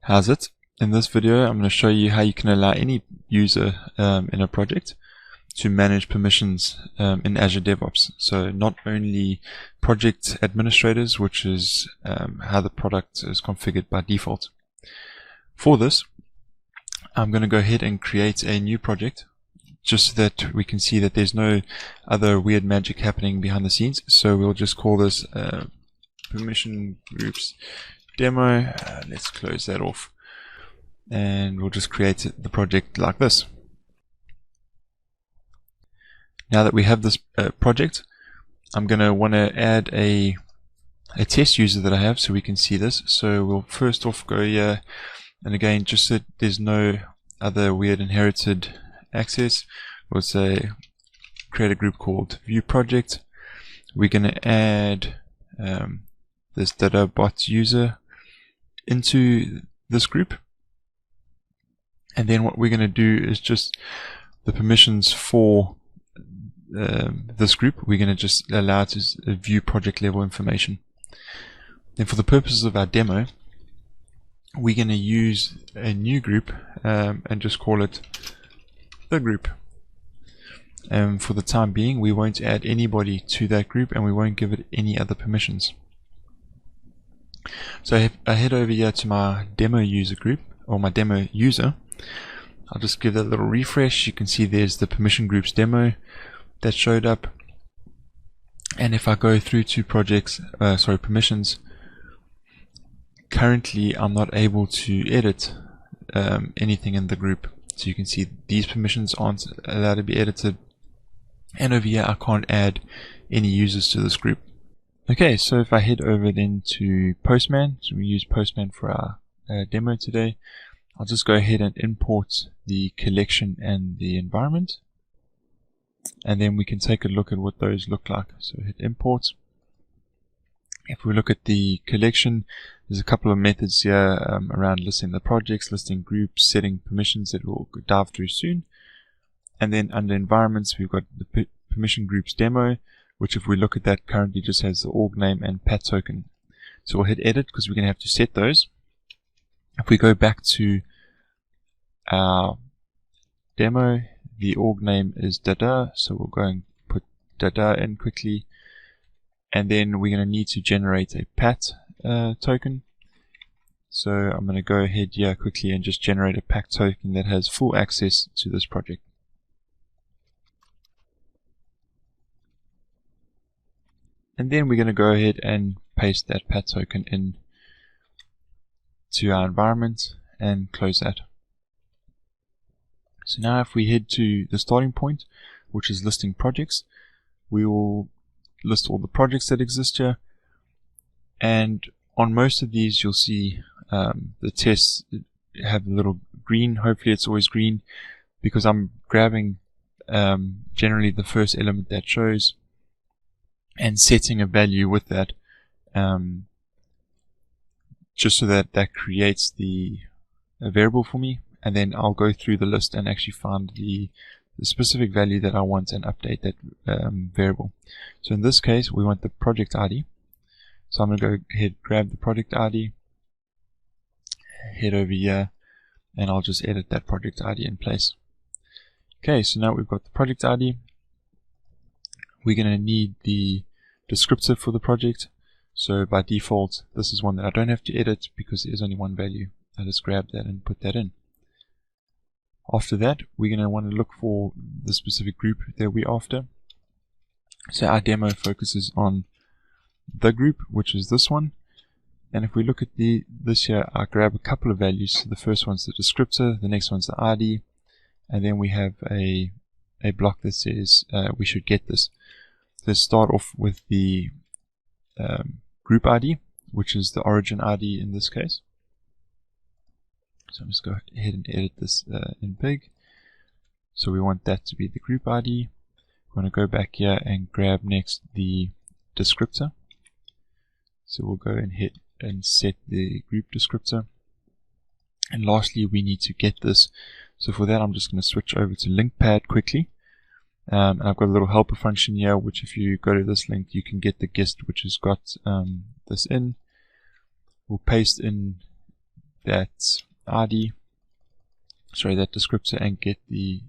How's it? In this video I'm going to show you how you can allow any user in a project to manage permissions in Azure DevOps. So not only project administrators, which is how the product is configured by default. For this, I'm going to go ahead and create a new project just so that we can see that there's no other weird magic happening behind the scenes. So we'll just call this permission groups demo. Let's close that off. And we'll just create the project like this. Now that we have this project, I'm going to want to add a test user that I have so we can see this. So we'll first off go here, and again, just so that there's no other weird inherited access, we'll say create a group called view project. We're going to add this DataBot user into this group. And then what we're going to do is just the permissions for this group, we're going to just allow it to view project level information. Then for the purposes of our demo, we're going to use a new group and just call it the group. And for the time being, we won't add anybody to that group and we won't give it any other permissions. So I head over here to my demo user group, or my demo user. I'll just give that a little refresh. You can see there's the permission groups demo that showed up. And if I go through to permissions, currently I'm not able to edit anything in the group. So you can see these permissions aren't allowed to be edited. And over here I can't add any users to this group. Okay, so if I head over then to Postman, so we use Postman for our demo today. I'll just go ahead and import the collection and the environment, and then we can take a look at what those look like. So hit import. If we look at the collection, there's a couple of methods here around listing the projects, listing groups, setting permissions that we'll dive through soon. And then under environments, we've got the permission groups demo, which if we look at that currently just has the org name and pat token. So we'll hit edit because we're going to have to set those. If we go back to our demo, the org name is Dada, so we'll go and put Dada in quickly, and then we're going to need to generate a pat token. So I'm going to go ahead here quickly and just generate a pat token that has full access to this project. And then we're going to go ahead and paste that pat token in to our environment and close that. So now if we head to the starting point, which is listing projects, we will list all the projects that exist here. And on most of these you'll see the tests have a little green. Hopefully it's always green because I'm grabbing generally the first element that shows and setting a value with that, just so that that creates a variable for me, and then I'll go through the list and actually find the specific value that I want and update that variable. So in this case we want the project ID, so I'm going to go ahead, grab the project ID, head over here, and I'll just edit that project ID in place. Okay, so now we've got the project ID. We're going to need the descriptor for the project. So by default, this is one that I don't have to edit because there's only one value. I just grab that and put that in. After that, we're going to want to look for the specific group that we're after. So our demo focuses on the group, which is this one. And if we look at this here, I grab a couple of values. So the first one's the descriptor, the next one's the ID, and then we have a block that says we should get this. Let's start off with the group ID, which is the origin ID in this case. So I'm just go ahead and edit this in big. So we want that to be the group ID. We want to go back here and grab next the descriptor. So we'll go and hit and set the group descriptor. And lastly, we need to get this. So for that, I'm just going to switch over to link pad quickly. And I've got a little helper function here, which if you go to this link, you can get the gist, which has got this in. We'll paste in that ID, that descriptor, and get the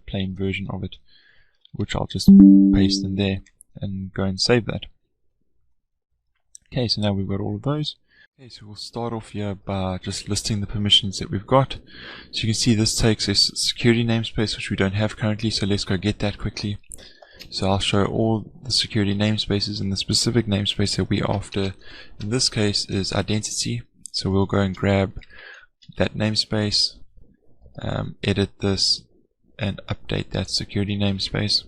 plain version of it, which I'll just paste in there and go and save that. Okay, so now we've got all of those. Okay, so we'll start off here by just listing the permissions that we've got. So you can see this takes a security namespace, which we don't have currently, so let's go get that quickly. So I'll show all the security namespaces, and the specific namespace that we're after in this case is identity. So we'll go and grab that namespace, edit this, and update that security namespace.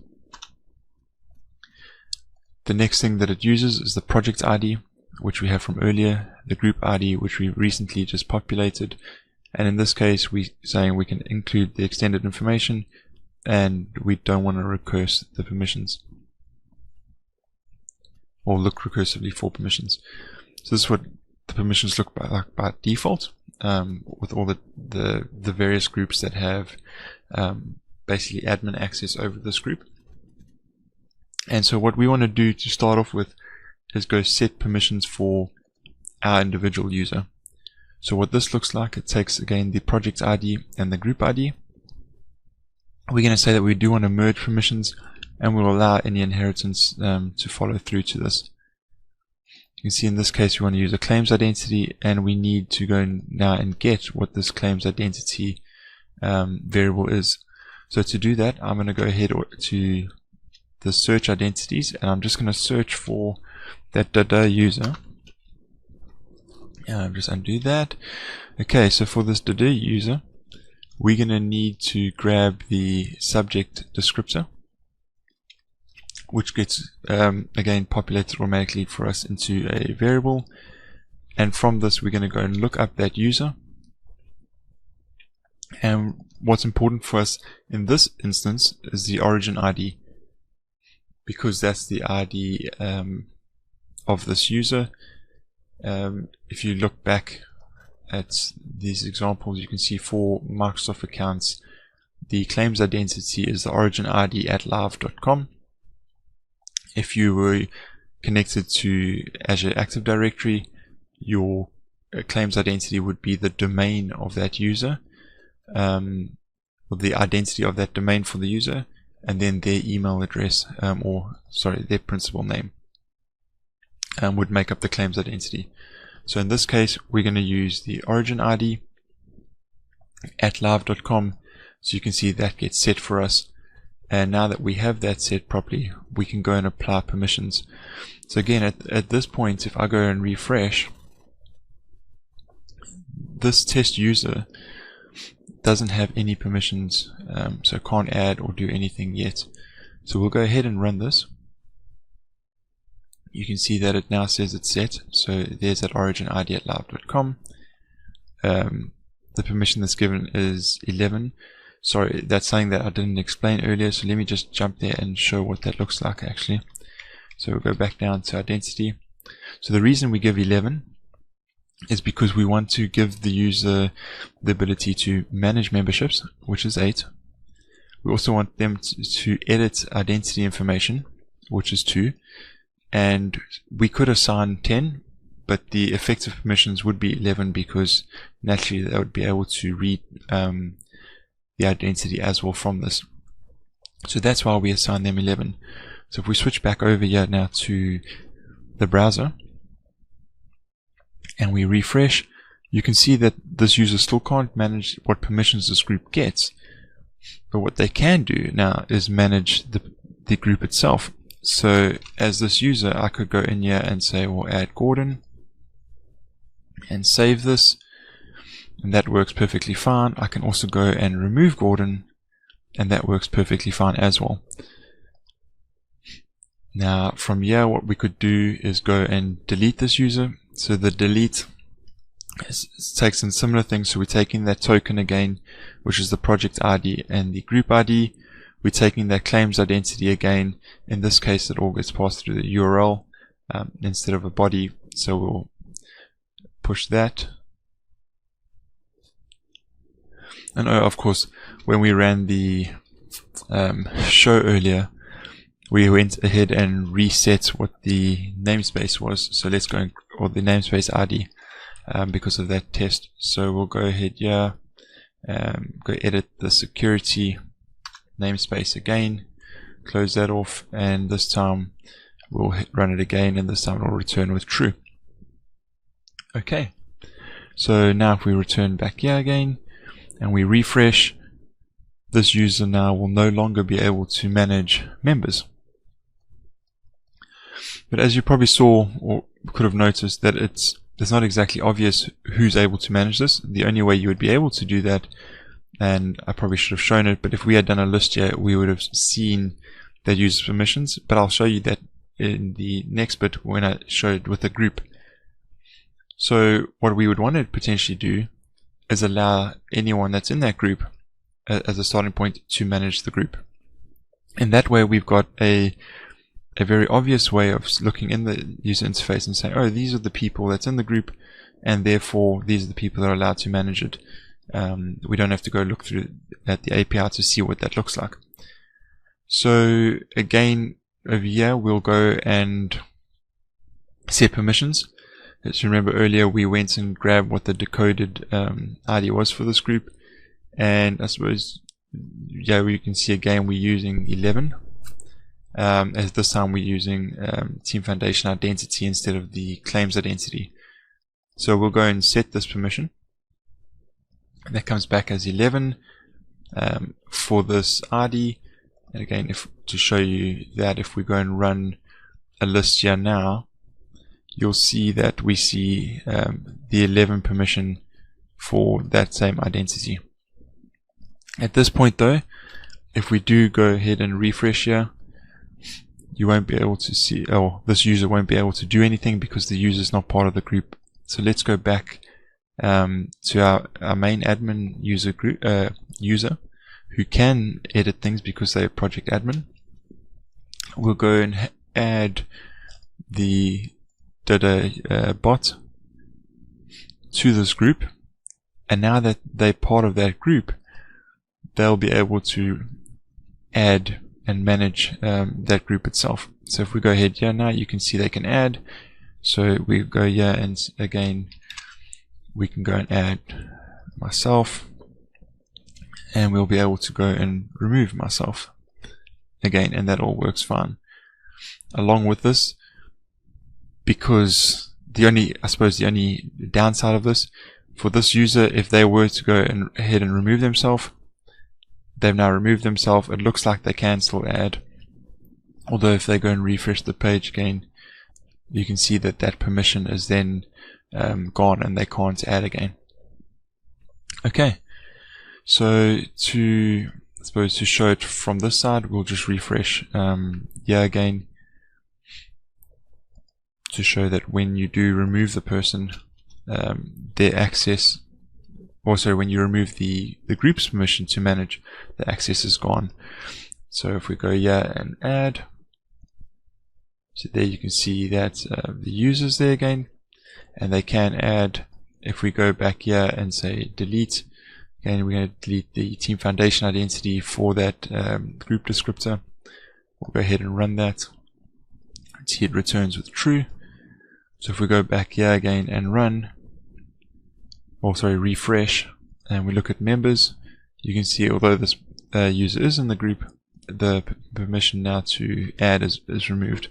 The next thing that it uses is the project ID, which we have from earlier, the group ID, which we recently just populated, and in this case we're saying we can include the extended information, and we don't want to recurse the permissions or look recursively for permissions. So this is what the permissions look like by default, with all the various groups that have basically admin access over this group. And so what we want to do to start off with is go set permissions for our individual user. So what this looks like, it takes again the project ID and the group ID. We're going to say that we do want to merge permissions, and we'll allow any inheritance to follow through to this. You can see in this case we want to use a claims identity, and we need to go now and get what this claims identity variable is. So to do that, I'm going to go ahead to the search identities, and I'm just going to search for that dada user. Just undo that. Okay, so for this dada user, we're going to need to grab the subject descriptor, which gets again populated automatically for us into a variable, and from this we're going to go and look up that user. And what's important for us in this instance is the origin ID, because that's the ID of this user. If you look back at these examples, you can see for Microsoft accounts, the claims identity is the origin ID at live.com. If you were connected to Azure Active Directory, your claims identity would be the domain of that user, or the identity of that domain for the user, and then their email address, their principal name would make up the claims identity. So in this case, we're going to use the origin ID at live.com. So you can see that gets set for us. And now that we have that set properly, we can go and apply permissions. So again, at this point, if I go and refresh, this test user doesn't have any permissions, so can't add or do anything yet. So we'll go ahead and run this. You can see that it now says it's set. So there's that origin ID at live.com. The permission that's given is 11. Sorry, that's something that I didn't explain earlier, so let me just jump there and show what that looks like actually. So we'll go back down to identity. So the reason we give 11 is because we want to give the user the ability to manage memberships, which is 8. We also want them to edit identity information, which is 2. And we could assign 10, but the effective permissions would be 11, because naturally they would be able to read the identity as well from this. So that's why we assign them 11. So if we switch back over here now to the browser and we refresh, you can see that this user still can't manage what permissions this group gets, but what they can do now is manage the group itself. So as this user, I could go in here and say, well, add Gordon and save this, and that works perfectly fine. I can also go and remove Gordon, and that works perfectly fine as well. Now from here, what we could do is go and delete this user. So the delete takes in similar things. So we're taking that token again, which is the project ID and the group ID. We're taking that claims identity again. In this case, it all gets passed through the URL instead of a body. So we'll push that. And of course, when we ran the show earlier, we went ahead and reset what the namespace was. So let's go or the namespace ID. because of that test. So we'll go ahead here, go edit the security namespace again, close that off, and this time we'll run it again, and this time it will return with true. Okay, so now if we return back here again and we refresh, this user now will no longer be able to manage members. But as you probably saw or could have noticed, that it's not exactly obvious who's able to manage this. The only way you would be able to do that, and I probably should have shown it, but if we had done a list here, we would have seen that user's permissions. But I'll show you that in the next bit when I show it with a group. So what we would want to potentially do is allow anyone that's in that group as a starting point to manage the group. And that way we've got a very obvious way of looking in the user interface and saying, oh, these are the people that's in the group, and therefore these are the people that are allowed to manage it. We don't have to go look through at the API to see what that looks like. So again, over here we'll go and set permissions. As you remember earlier, we went and grabbed what the decoded ID was for this group, and I suppose, yeah, you can see again we're using 11. As this time we're using Team Foundation identity instead of the claims identity. So we'll go and set this permission. And that comes back as 11 for this ID. And again, to show you that, if we go and run a list here now, you'll see that we see the 11 permission for that same identity. At this point though, if we do go ahead and refresh here, you won't be able to see, or this user won't be able to do anything because the user is not part of the group. So let's go back to our main admin user group, user who can edit things because they're project admin. We'll go and add the data bot to this group, and now that they're part of that group, they'll be able to add and manage that group itself. So if we go ahead here now, you can see they can add. So we go here, and again we can go and add myself, and we'll be able to go and remove myself again, and that all works fine. Along with this, because the only downside of this, for this user, if they were to go ahead and remove themselves, they've now removed themselves. It looks like they can still add, although if they go and refresh the page again, you can see that that permission is then gone and they can't add again. Okay, so to show it from this side, we'll just refresh here again to show that when you do remove the person, their access, also when you remove the group's permission to manage, the access is gone. So if we go here and add, so there you can see that the user's there again, and they can add. If we go back here and say delete, again we're going to delete the Team Foundation identity for that group descriptor. We'll go ahead and run that. See, it returns with true. So if we go back here again and run, or sorry, refresh, and we look at members, you can see although this user is in the group, the permission now to add is removed.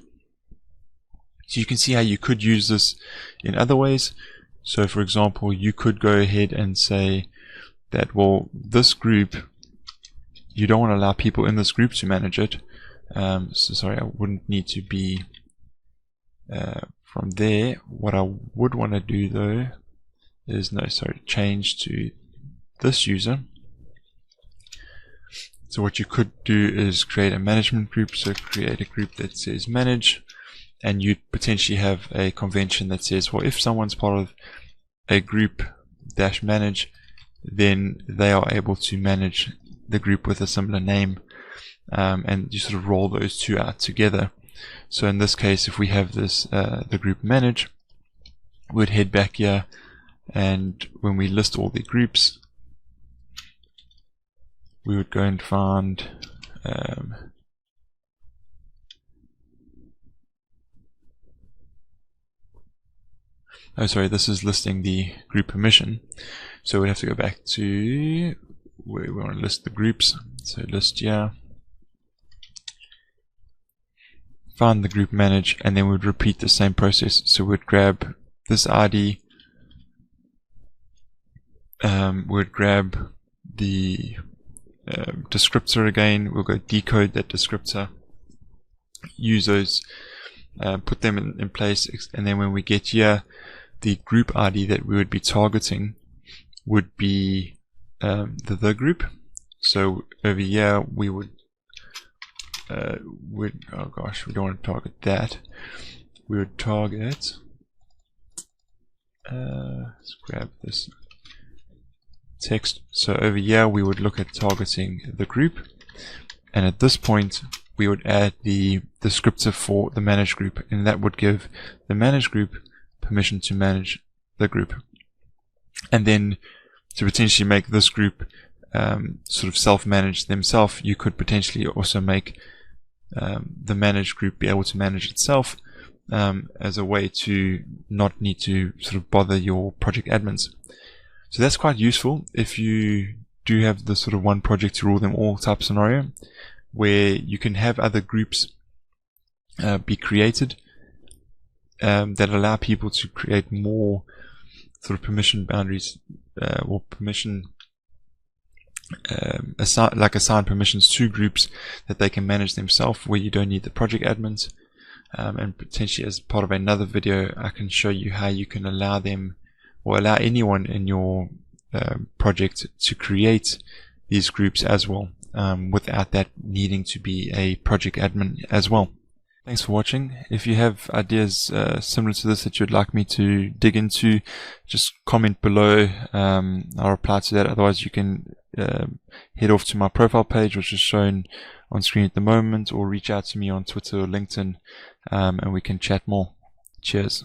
So you can see how you could use this in other ways. So for example, you could go ahead and say that, well, this group, you don't want to allow people in this group to manage it. So sorry, I wouldn't need to be from there. What I would want to do though is, change to this user. So what you could do is create a management group. So create a group that says manage, and you'd potentially have a convention that says, well, if someone's part of a group dash manage, then they are able to manage the group with a similar name, and you sort of roll those two out together. So in this case, if we have this the group manage, we'd head back here, and when we list all the groups, we would go and find oh sorry, this is listing the group permission. So we have to go back to where we want to list the groups. So list here, find the group manage, and then we'd repeat the same process. So we'd grab this ID, we'd grab the descriptor again, we'll go decode that descriptor, use those, put them in place, and then when we get here, the group ID that we would be targeting would be the group. So over here we would oh gosh, we don't want to target that. We would target, let's grab this text. So over here we would look at targeting the group, and at this point we would add the descriptor for the managed group, and that would give the managed group permission to manage the group. And then to potentially make this group sort of self-manage themselves, you could potentially also make the managed group be able to manage itself as a way to not need to sort of bother your project admins. So that's quite useful if you do have the sort of one project to rule them all type scenario, where you can have other groups be created that allow people to create more sort of permission boundaries or permission assign permissions to groups that they can manage themselves, where you don't need the project admins. And potentially as part of another video I can show you how you can allow them, or allow anyone in your project to create these groups as well, without that needing to be a project admin as well. Thanks for watching. If you have ideas similar to this that you'd like me to dig into, just comment below. I'll reply to that. Otherwise you can head off to my profile page, which is shown on screen at the moment, or reach out to me on Twitter or LinkedIn, and we can chat more. Cheers.